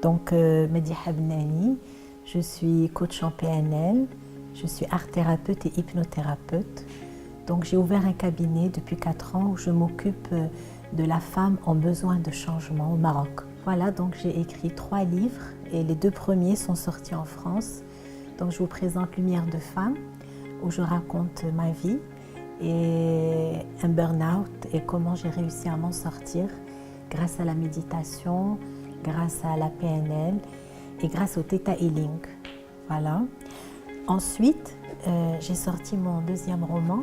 Donc, Mediha Benani, je suis coach en PNL, je suis art thérapeute et hypnothérapeute. Donc, j'ai ouvert un cabinet depuis 4 ans où je m'occupe de la femme en besoin de changement au Maroc. Voilà, donc j'ai écrit 3 livres et les 2 premiers sont sortis en France. Donc, je vous présente Lumière de femme, où je raconte ma vie et un burn-out et comment j'ai réussi à m'en sortir grâce à la méditation, grâce à la PNL et grâce au Theta Healing. Voilà. Ensuite, j'ai sorti mon 2e roman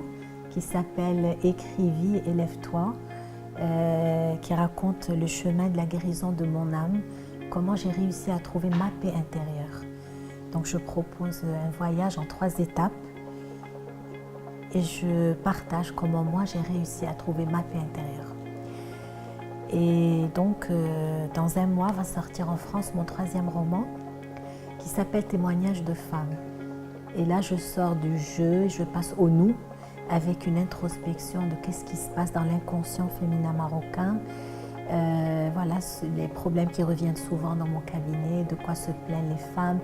qui s'appelle Écris, vis, élève-toi, qui raconte le chemin de la guérison de mon âme, comment j'ai réussi à trouver ma paix intérieure. Donc je propose un voyage en 3 étapes et je partage comment moi j'ai réussi à trouver ma paix intérieure. Et donc dans un mois va sortir en France mon 3e roman qui s'appelle Témoignages de femmes. Et là je sors du jeu, je passe au nous avec une introspection de qu'est-ce qui se passe dans l'inconscient féminin marocain. Voilà les problèmes qui reviennent souvent dans mon cabinet, de quoi se plaignent les femmes.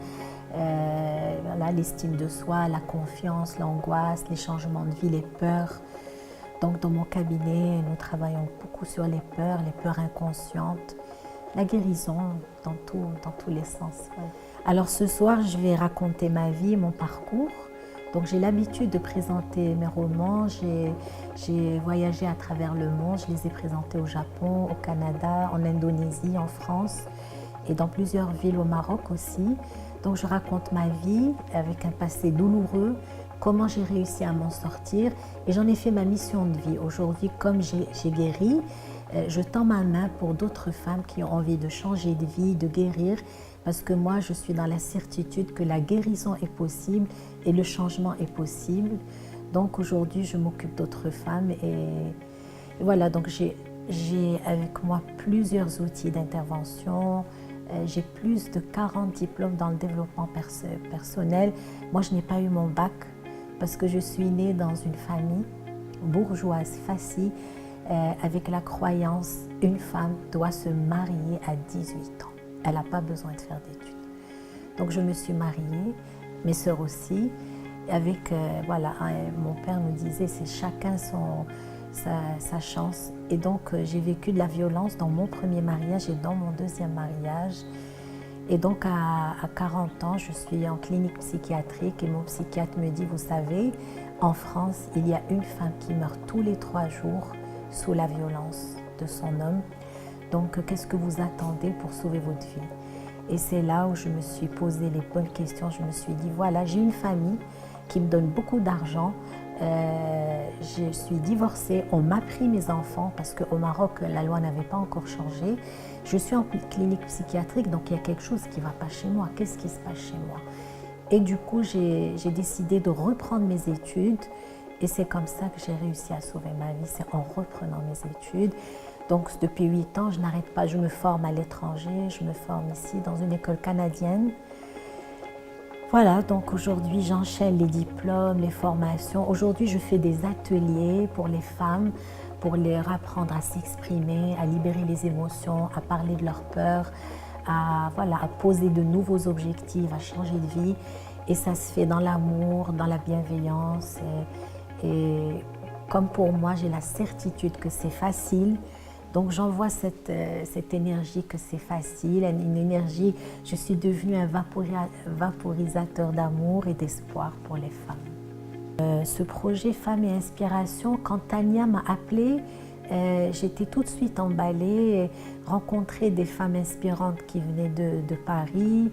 Voilà, l'estime de soi, la confiance, l'angoisse, les changements de vie, les peurs. Donc dans mon cabinet, nous travaillons beaucoup sur les peurs inconscientes, la guérison dans tous les sens. Ouais. Alors ce soir, je vais raconter ma vie, mon parcours. Donc j'ai l'habitude de présenter mes romans, j'ai voyagé à travers le monde, je les ai présentés au Japon, au Canada, en Indonésie, en France et dans plusieurs villes au Maroc aussi. Donc je raconte ma vie avec un passé douloureux, comment j'ai réussi à m'en sortir et j'en ai fait ma mission de vie. Aujourd'hui, comme j'ai guéri, je tends ma main pour d'autres femmes qui ont envie de changer de vie, de guérir, parce que moi je suis dans la certitude que la guérison est possible et le changement est possible. Donc aujourd'hui je m'occupe d'autres femmes et voilà, donc j'ai avec moi plusieurs outils d'intervention. J'ai plus de 40 diplômes dans le développement personnel. Moi, je n'ai pas eu mon bac parce que je suis née dans une famille bourgeoise, facile, avec la croyance une femme doit se marier à 18 ans. Elle n'a pas besoin de faire d'études. Donc, je me suis mariée, mes sœurs aussi. Avec, voilà, mon père nous disait, c'est chacun sa chance. Et donc, j'ai vécu de la violence dans mon premier mariage et dans mon 2e mariage. Et donc, à 40 ans, je suis en clinique psychiatrique et mon psychiatre me dit, vous savez, en France, il y a une femme qui meurt tous les 3 jours sous la violence de son homme. Donc, qu'est-ce que vous attendez pour sauver votre vie? Et c'est là où je me suis posé les bonnes questions. Je me suis dit, voilà, j'ai une famille qui me donne beaucoup d'argent. Je suis divorcée, on m'a pris mes enfants parce qu'au Maroc, la loi n'avait pas encore changé. Je suis en clinique psychiatrique, donc il y a quelque chose qui ne va pas chez moi. Qu'est-ce qui se passe chez moi? Et du coup, j'ai décidé de reprendre mes études et c'est comme ça que j'ai réussi à sauver ma vie, c'est en reprenant mes études. Donc depuis 8 ans, je n'arrête pas, je me forme à l'étranger, je me forme ici dans une école canadienne. Voilà, donc aujourd'hui j'enchaîne les diplômes, les formations. Aujourd'hui je fais des ateliers pour les femmes, pour leur apprendre à s'exprimer, à libérer les émotions, à parler de leurs peurs, à poser de nouveaux objectifs, à changer de vie. Et ça se fait dans l'amour, dans la bienveillance. Et comme pour moi, j'ai la certitude que c'est facile. Donc j'envoie cette énergie que c'est facile, une énergie, je suis devenue un vaporisateur d'amour et d'espoir pour les femmes. Ce projet Femmes et Inspiration, quand Tania m'a appelée, j'étais tout de suite emballée, rencontrer des femmes inspirantes qui venaient de Paris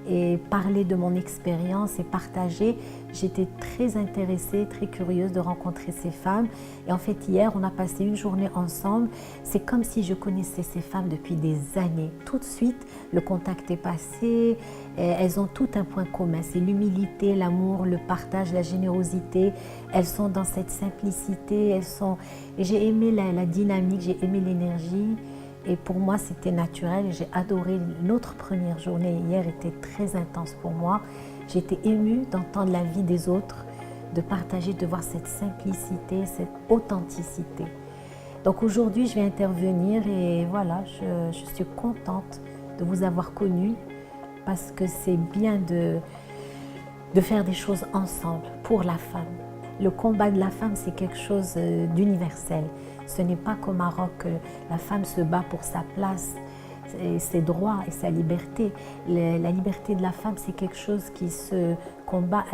et parler de mon expérience et partager. J'étais très intéressée, très curieuse de rencontrer ces femmes. Et en fait, hier, on a passé une journée ensemble. C'est comme si je connaissais ces femmes depuis des années. Tout de suite, le contact est passé. Elles ont tout un point commun. C'est l'humilité, l'amour, le partage, la générosité. Elles sont dans cette simplicité. Et j'ai aimé la dynamique, j'ai aimé l'énergie. Et pour moi, c'était naturel. J'ai adoré. Notre première journée hier était très intense pour moi. J'étais émue d'entendre la vie des autres, de partager, de voir cette simplicité, cette authenticité. Donc aujourd'hui, je vais intervenir et voilà, je suis contente de vous avoir connu parce que c'est bien de faire des choses ensemble pour la femme. Le combat de la femme, c'est quelque chose d'universel. Ce n'est pas qu'au Maroc que la femme se bat pour sa place, et ses droits et sa liberté. La liberté de la femme, c'est quelque chose qui se combat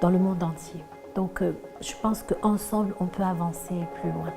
dans le monde entier. Donc, je pense qu'ensemble, on peut avancer plus loin.